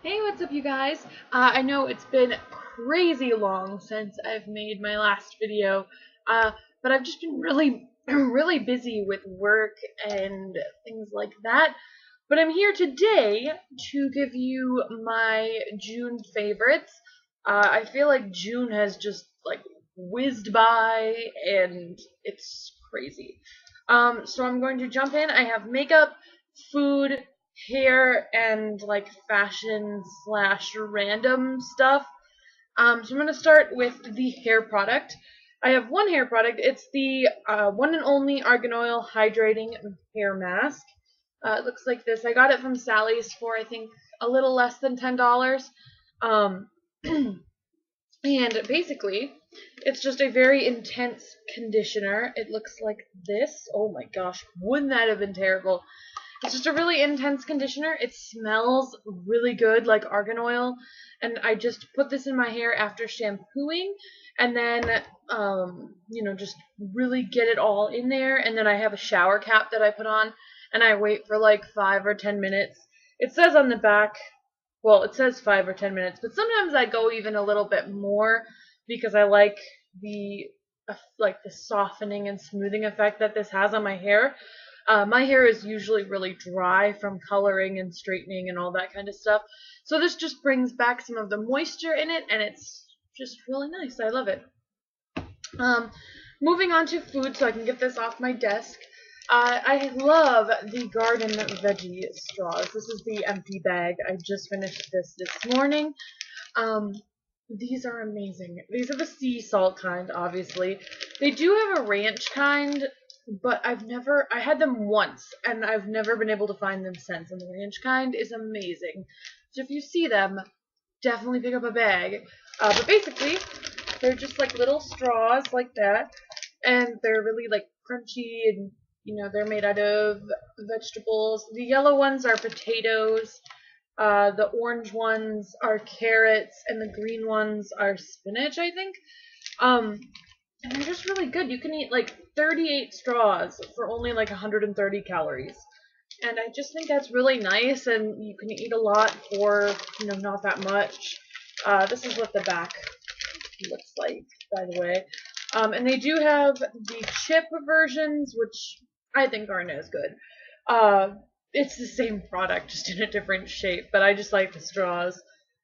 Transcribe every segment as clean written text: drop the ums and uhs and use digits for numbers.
Hey, what's up, you guys? I know it's been crazy long since I've made my last video, uh, but I've just been really, really busy with work and things like that. But I'm here today to give you my June favorites. I feel like June has just like whizzed by, and it's crazy. So I'm going to jump in. I have makeup, food, hair, and like fashion slash random stuff. So I'm going to start with the hair product. I have one hair product. It's the one and only Argan Oil Hydrating Hair Mask. It looks like this. I got it from Sally's for, I think, a little less than $10. Um, and basically, it's just a very intense conditioner. It looks like this. Oh my gosh, wouldn't that have been terrible? It's just a really intense conditioner. It smells really good, like argan oil. And I just put this in my hair after shampooing, and then, just really get it all in there. And then I have a shower cap that I put on, and I wait for like 5 or 10 minutes. It says on the back, well, it says 5 or 10 minutes, but sometimes I go even a little bit more because I like the the softening and smoothing effect that this has on my hair. My hair is usually really dry from coloring and straightening and all that kind of stuff. So this just brings back some of the moisture in it, and it's just really nice. I love it. Um, Moving on to food, so I can get this off my desk. I love the Garden Veggie straws. This is the empty bag. I just finished this morning. Um, these are amazing. These are the sea salt kind, obviously. They do have a ranch kind, but I had them once, and I've never been able to find them since, and the ranch kind is amazing. So if you see them, definitely pick up a bag. But basically, they're just like little straws like that, and they're really like crunchy, and they're made out of vegetables. The yellow ones are potatoes. The orange ones are carrots, and the green ones are spinach, I think. Um, and they're just really good. You can eat like 38 straws for only like 130 calories. And I just think that's really nice, and you can eat a lot for, not that much. This is what the back looks like, by the way. And they do have the chip versions, which I think aren't as good. It's the same product, just in a different shape, but I just like the straws.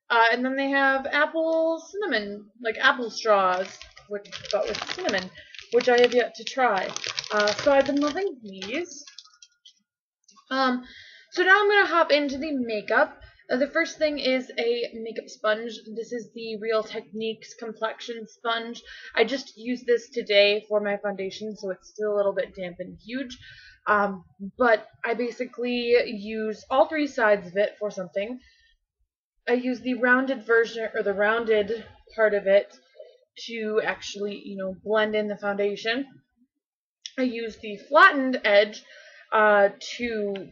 And then they have apple cinnamon, like apple straws, but with cinnamon, which I have yet to try. So I've been loving these. So now I'm going to hop into the makeup. The first thing is a makeup sponge. This is the Real Techniques complexion sponge. I just used this today for my foundation, so it's still a little bit damp and huge. But I basically use all three sides of it for something. I use the rounded version, or the rounded part of it, to actually, blend in the foundation. I use the flattened edge to,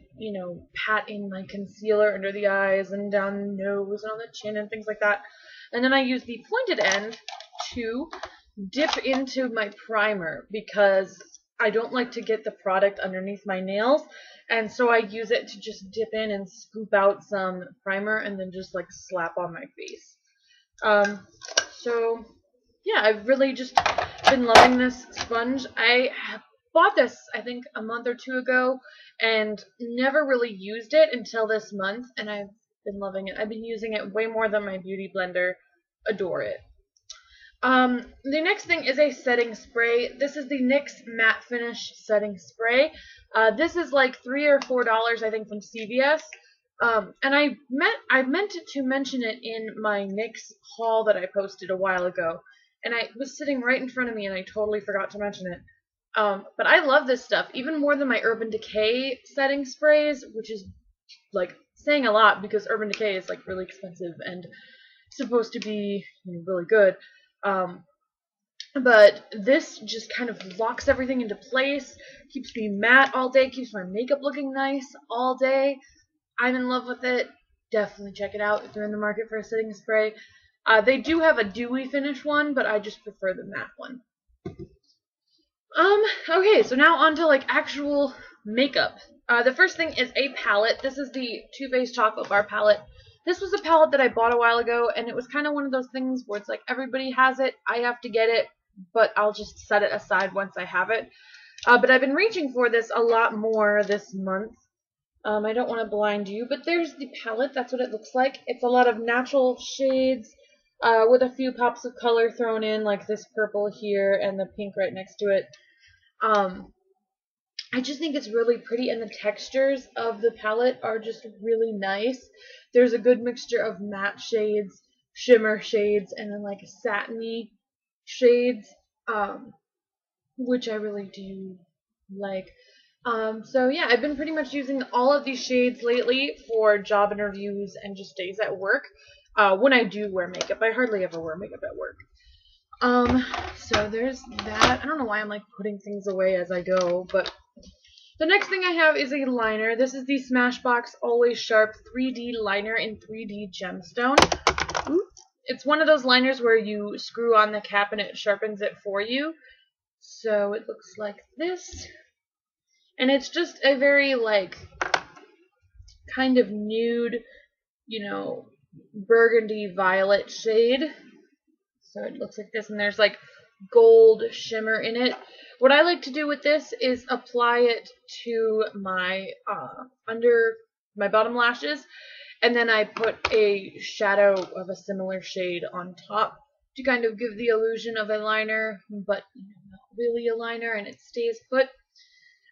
pat in my concealer under the eyes and down the nose and on the chin and things like that. And then I use the pointed end to dip into my primer because I don't like to get the product underneath my nails. And so I use it to just dip in and scoop out some primer and then just like slap on my face. So yeah, I've really just been loving this sponge. I bought this, I think, a month or two ago and never really used it until this month, and I've been loving it. I've been using it way more than my beauty blender. Adore it. The next thing is a setting spray. This is the NYX Matte Finish Setting Spray. This is like $3 or $4, I think, from CVS. And I meant to mention it in my NYX haul that I posted a while ago, and I was sitting right in front of me, and I totally forgot to mention it. But I love this stuff even more than my Urban Decay setting sprays, which is like saying a lot because Urban Decay is like really expensive and supposed to be really good. But this just kind of locks everything into place, keeps me matte all day, keeps my makeup looking nice all day. I'm in love with it. Definitely check it out if you're in the market for a setting spray. They do have a dewy finish one, but I just prefer the matte one. Okay, so now on to like actual makeup. The first thing is a palette. This is the Too Faced Chocolate Bar palette. This was a palette that I bought a while ago, and it was kind of one of those things where it's like everybody has it, I have to get it, but I'll just set it aside once I have it. But I've been reaching for this a lot more this month. I don't want to blind you, but there's the palette. That's what it looks like. It's a lot of natural shades with a few pops of color thrown in, like this purple here and the pink right next to it. I just think it's really pretty, and the textures of the palette are just really nice. There's a good mixture of matte shades, shimmer shades, and then like satiny shades, which I really do like. So yeah, I've been pretty much using all of these shades lately for job interviews and just days at work. When I do wear makeup, I hardly ever wear makeup at work. So there's that. I don't know why I'm like putting things away as I go, but the next thing I have is a liner. This is the Smashbox Always Sharp 3D liner in 3D gemstone. It's one of those liners where you screw on the cap and it sharpens it for you. So it looks like this. And it's just a very like kind of nude, burgundy violet shade. So it looks like this, and there's like gold shimmer in it. What I like to do with this is apply it to my under my bottom lashes, and then I put a shadow of a similar shade on top to kind of give the illusion of a liner, but not really a liner, and it stays put.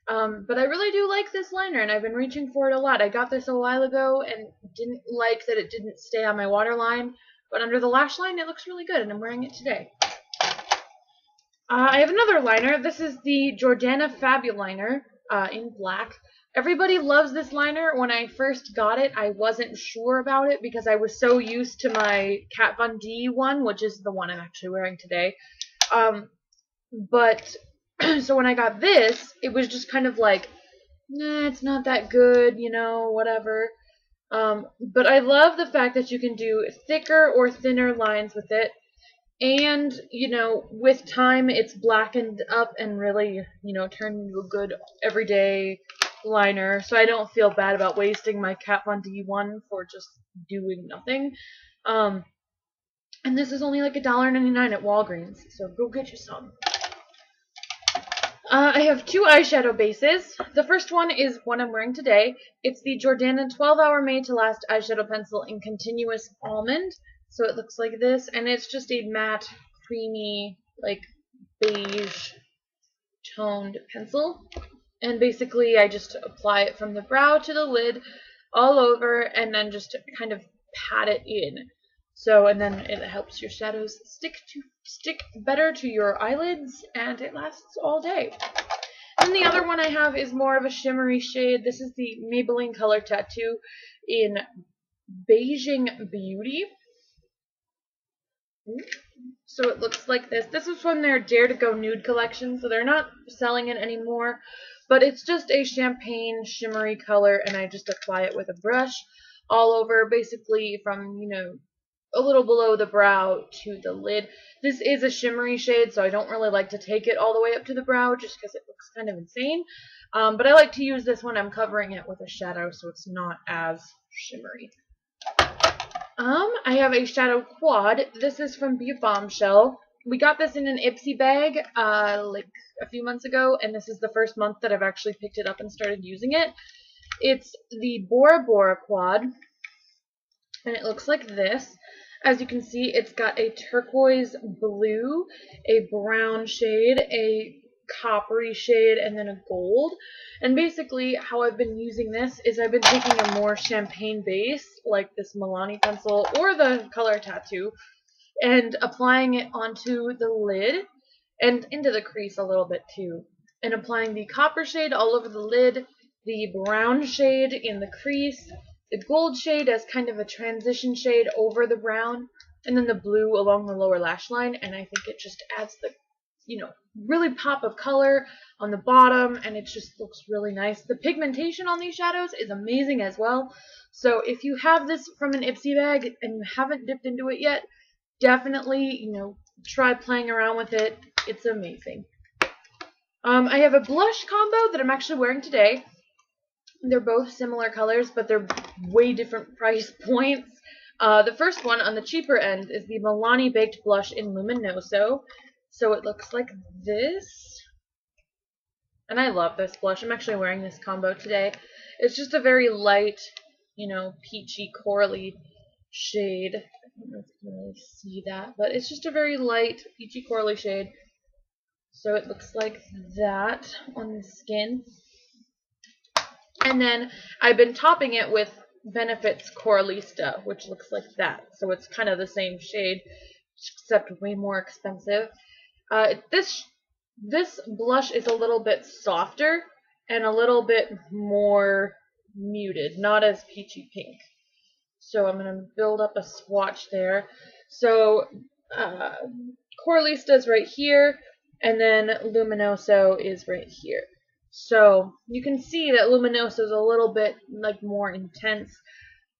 But I really do like this liner, and I've been reaching for it a lot. I got this a while ago and didn't like that it didn't stay on my waterline, but under the lash line it looks really good, and I'm wearing it today. I have another liner. This is the Jordana Fabuliner in black. Everybody loves this liner. When I first got it, I wasn't sure about it because I was so used to my Kat Von D one, which is the one I'm actually wearing today. So when I got this, it was just kind of like, nah, it's not that good, whatever. But I love the fact that you can do thicker or thinner lines with it. And, with time, it's blackened up and really, turned into a good everyday liner. So I don't feel bad about wasting my Kat Von D one for just doing nothing. And this is only like $1.99 at Walgreens, so go get you some. I have two eyeshadow bases. The first one is one I'm wearing today. It's the Jordana 12-Hour Made to Last eyeshadow pencil in Continuous Almond. So it looks like this, and it's just a matte, creamy, like beige toned pencil. And basically I just apply it from the brow to the lid all over, and then just kind of pat it in. So, and then it helps your shadows stick better to your eyelids, and it lasts all day. And the other one I have is more of a shimmery shade. This is the Maybelline Color Tattoo in Beijing Beauty. So it looks like this. This is from their Dare to Go Nude collection, so they're not selling it anymore. But it's just a champagne shimmery color, and I just apply it with a brush all over, basically from, a little below the brow to the lid. This is a shimmery shade, so I don't really like to take it all the way up to the brow just because it looks kind of insane. But I like to use this when I'm covering it with a shadow so it's not as shimmery. I have a shadow quad. This is from Be Bombshell. We got this in an Ipsy bag like a few months ago, and this is the first month that I've actually picked it up and started using it. It's the Bora Bora quad, and it looks like this. As you can see, it's got a turquoise blue, a brown shade, a coppery shade, and then a gold. And basically how I've been using this is I've been taking a more champagne base, like this Milani pencil or the Color Tattoo, and applying it onto the lid and into the crease a little bit too. And applying the copper shade all over the lid, the brown shade in the crease, the gold shade as kind of a transition shade over the brown, and then the blue along the lower lash line, and I think it just adds the, really pop of color on the bottom, and it just looks really nice. The pigmentation on these shadows is amazing as well, so if you have this from an Ipsy bag and you haven't dipped into it yet, definitely, try playing around with it. It's amazing. I have a blush combo that I'm actually wearing today. They're both similar colors, but they're way different price points. The first one on the cheaper end is the Milani Baked Blush in Luminoso. So it looks like this. And I love this blush. I'm actually wearing this combo today. It's just a very light, you know, peachy, corally shade. I don't know if you can really see that, but it's just a very light, peachy, corally shade. So it looks like that on the skin. And then I've been topping it with Benefit's Coralista, which looks like that. So it's kind of the same shade, except way more expensive. This blush is a little bit softer and a little bit more muted, not as peachy pink. So I'm going to build up a swatch there. So Coralista is right here, and then Luminoso is right here. So you can see that Luminoso is a little bit like more intense,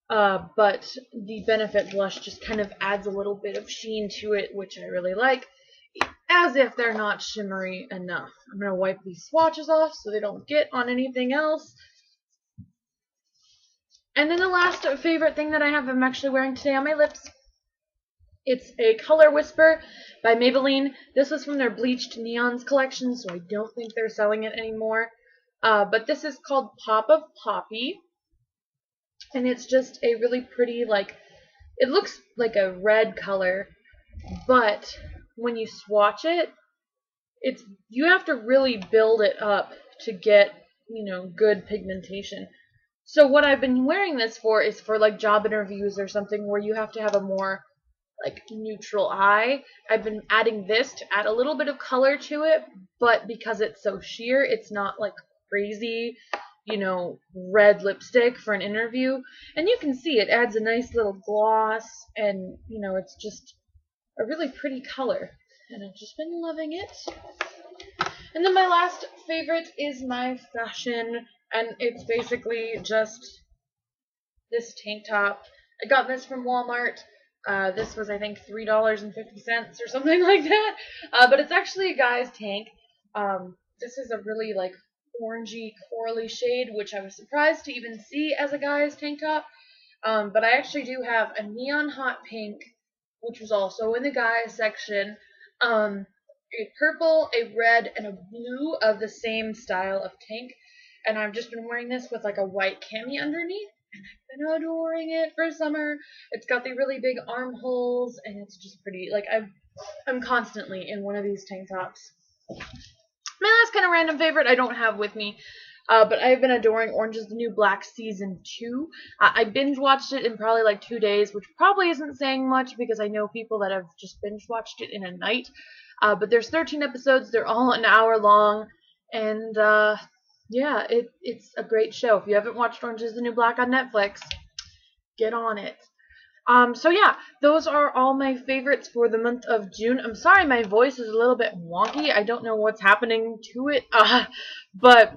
but the Benefit blush just kind of adds a little bit of sheen to it, which I really like, as if they're not shimmery enough. I'm going to wipe these swatches off so they don't get on anything else. And then the last favorite thing that I have, I'm actually wearing today on my lips. It's a Color Whisper by Maybelline. This was from their Bleached Neons collection, so I don't think they're selling it anymore. But this is called Pop of Poppy. And it's just a really pretty, like, it looks like a red color, but when you swatch it, you have to really build it up to get, you know, good pigmentation. So what I've been wearing this for is for like job interviews or something where you have to have a more like neutral eye. I've been adding this to add a little bit of color to it, but because it's so sheer, it's not like crazy, you know, red lipstick for an interview. And you can see it adds a nice little gloss, and you know, it's just a really pretty color, and I've just been loving it. And then my last favorite is my fashion, and it's basically just this tank top. I got this from Walmart. This was, I think, $3.50 or something like that. But it's actually a guy's tank. This is a really, like, orangey, corally shade, which I was surprised to even see as a guy's tank top. But I actually do have a neon hot pink, which was also in the guys section. A purple, a red, and a blue of the same style of tank. And I've just been wearing this with like a white cami underneath, and I've been adoring it for summer. It's got the really big armholes, and it's just pretty. Like, I'm constantly in one of these tank tops. My last kind of random favorite I don't have with me, but I've been adoring Orange is the New Black Season 2. I binge watched it in probably like 2 days, which probably isn't saying much because I know people that have just binge watched it in a night. But there's 13 episodes. They're all an hour long. And yeah, it's a great show. If you haven't watched Orange is the New Black on Netflix, get on it. So yeah, those are all my favorites for the month of June. I'm sorry my voice is a little bit wonky. I don't know what's happening to it. But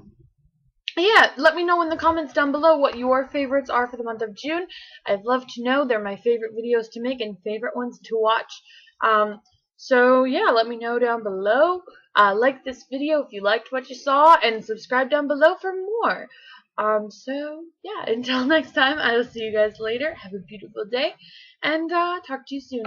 yeah, let me know in the comments down below what your favorites are for the month of June. I'd love to know. They're my favorite videos to make and favorite ones to watch. So yeah, let me know down below. Like this video if you liked what you saw, and subscribe down below for more. So yeah, until next time, I will see you guys later. Have a beautiful day, and talk to you soon.